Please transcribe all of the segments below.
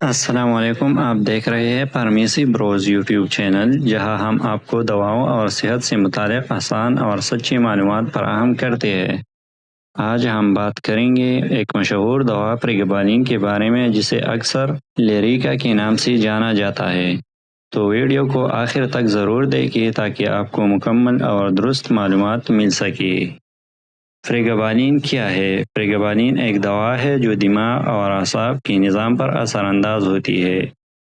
السلام علیکم، آپ دیکھ رہے ہیں فارمیسی بروز یوٹیوب چینل، جہاں ہم آپ کو دواؤں اور صحت سے متعلق آسان اور سچی معلومات فراہم کرتے ہیں۔ آج ہم بات کریں گے ایک مشہور دوا پریگبالین کے بارے میں، جسے اکثر لیریکا کے نام سے جانا جاتا ہے۔ تو ویڈیو کو آخر تک ضرور دیکھیں تاکہ آپ کو مکمل اور درست معلومات مل سکے۔ پریگبالین کیا ہے؟ پریگبالین ایک دوا ہے جو دماغ اور اعصاب کے نظام پر اثر انداز ہوتی ہے۔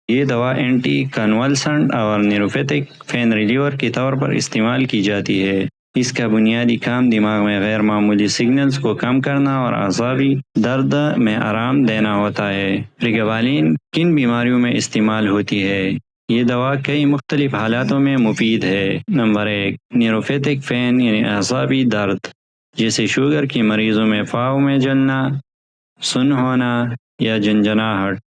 یہ دوا اینٹی کنولسنٹ اور نیوروپیتھک پین ریلیور کے طور پر استعمال کی جاتی ہے۔ اس کا بنیادی کام دماغ میں غیر معمولی سگنلز کو کم کرنا اور اعصابی درد میں آرام دینا ہوتا ہے۔ پریگبالین کن بیماریوں میں استعمال ہوتی ہے؟ یہ دوا کئی مختلف حالاتوں میں مفید ہے۔ نمبر 1، نیوروپیتھک پین یعنی اعصابی درد، جیسے شوگر کے مریضوں میں پاؤں میں جلنا، سن ہونا یا جھنجھناہٹ۔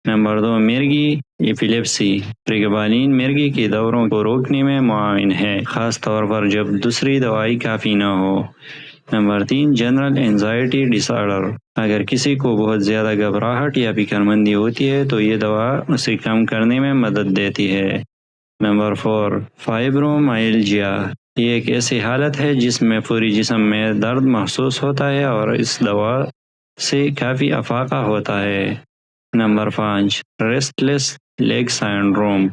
نمبر 2، مرگی ایپیلیپسی، پریگبالین مرگی کے دوروں کو روکنے میں معاون ہے، خاص طور پر جب دوسری دوائی کافی نہ ہو۔ نمبر 3، جنرل اینزائٹی ڈس آرڈر، اگر کسی کو بہت زیادہ گھبراہٹ یا فکر مندی ہوتی ہے تو یہ دوا اسے کم کرنے میں مدد دیتی ہے۔ نمبر 4، فائبرومائلجیا، یہ ایک ایسی حالت ہے جس میں پوری جسم میں درد محسوس ہوتا ہے اور اس دوا سے کافی افاقہ ہوتا ہے۔ نمبر 5، ریسٹلیس لیگ سنڈروم،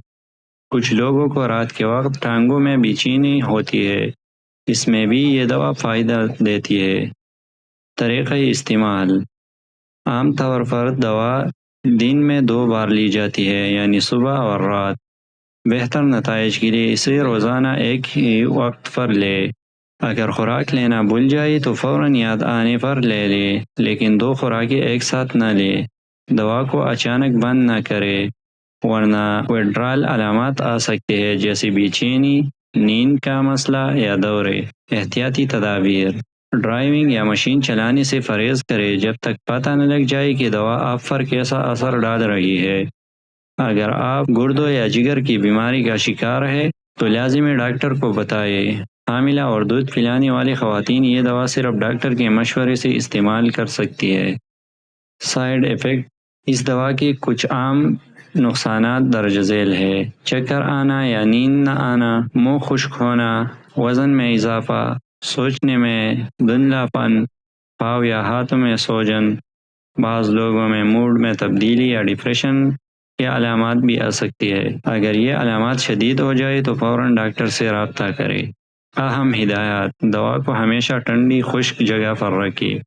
کچھ لوگوں کو رات کے وقت ٹانگوں میں بے چینی ہوتی ہے، اس میں بھی یہ دوا فائدہ دیتی ہے۔ طریقہ استعمال: عام طور پر دوا دن میں 2 بار لی جاتی ہے، یعنی صبح اور رات۔ بہتر نتائج کے لیے اسے روزانہ ایک ہی وقت پر لے۔ اگر خوراک لینا بھول جائے تو فوراً یاد آنے پر لے لے، لیکن 2 خوراکیں ایک ساتھ نہ لے۔ دوا کو اچانک بند نہ کرے، ورنہ وithdrawal علامات آ سکتے ہیں، جیسے بے چینی، نیند کا مسئلہ یا دورے۔ احتیاطی تدابیر: ڈرائیونگ یا مشین چلانے سے پرہیز کرے جب تک پتہ نہ لگ جائے کہ دوا آپ پر کیسا اثر ڈال رہی ہے۔ اگر آپ گردوں یا جگر کی بیماری کا شکار ہے تو لازمی ڈاکٹر کو بتائیں۔ حاملہ اور دودھ پلانے والی خواتین یہ دوا صرف ڈاکٹر کے مشورے سے استعمال کر سکتی ہے۔ سائیڈ ایفیکٹ: اس دوا کے کچھ عام نقصانات درج ذیل ہیں: چکر آنا یا نیند نہ آنا، منہ خشک ہونا، وزن میں اضافہ، سوچنے میں دھندلا پن، پاؤں یا ہاتھوں میں سوجن۔ بعض لوگوں میں موڈ میں تبدیلی یا ڈپریشن کی علامات بھی آ سکتی ہے۔ اگر یہ علامات شدید ہو جائے تو فوراً ڈاکٹر سے رابطہ کریں۔ اہم ہدایات: دوا کو ہمیشہ ٹھنڈی خشک جگہ پر رکھیں۔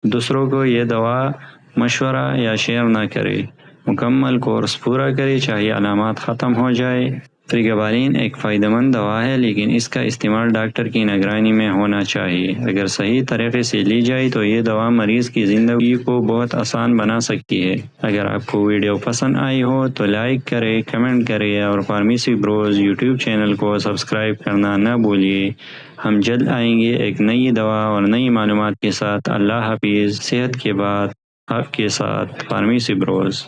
دوسروں کو یہ دوا مشورہ یا شیئر نہ کریں۔ مکمل کورس پورا کریں چاہے علامات ختم ہو جائے۔ پریگبالین ایک فائدہ مند دوا ہے، لیکن اس کا استعمال ڈاکٹر کی نگرانی میں ہونا چاہیے۔ اگر صحیح طریقے سے لی جائے تو یہ دوا مریض کی زندگی کو بہت آسان بنا سکتی ہے۔ اگر آپ کو ویڈیو پسند آئی ہو تو لائک کریں، کمنٹ کریں اور فارمیسی بروز یوٹیوب چینل کو سبسکرائب کرنا نہ بھولیے۔ ہم جلد آئیں گے ایک نئی دوا اور نئی معلومات کے ساتھ۔ اللہ حافظ۔ صحت کے بعد آپ کے ساتھ فارمیسی بروز۔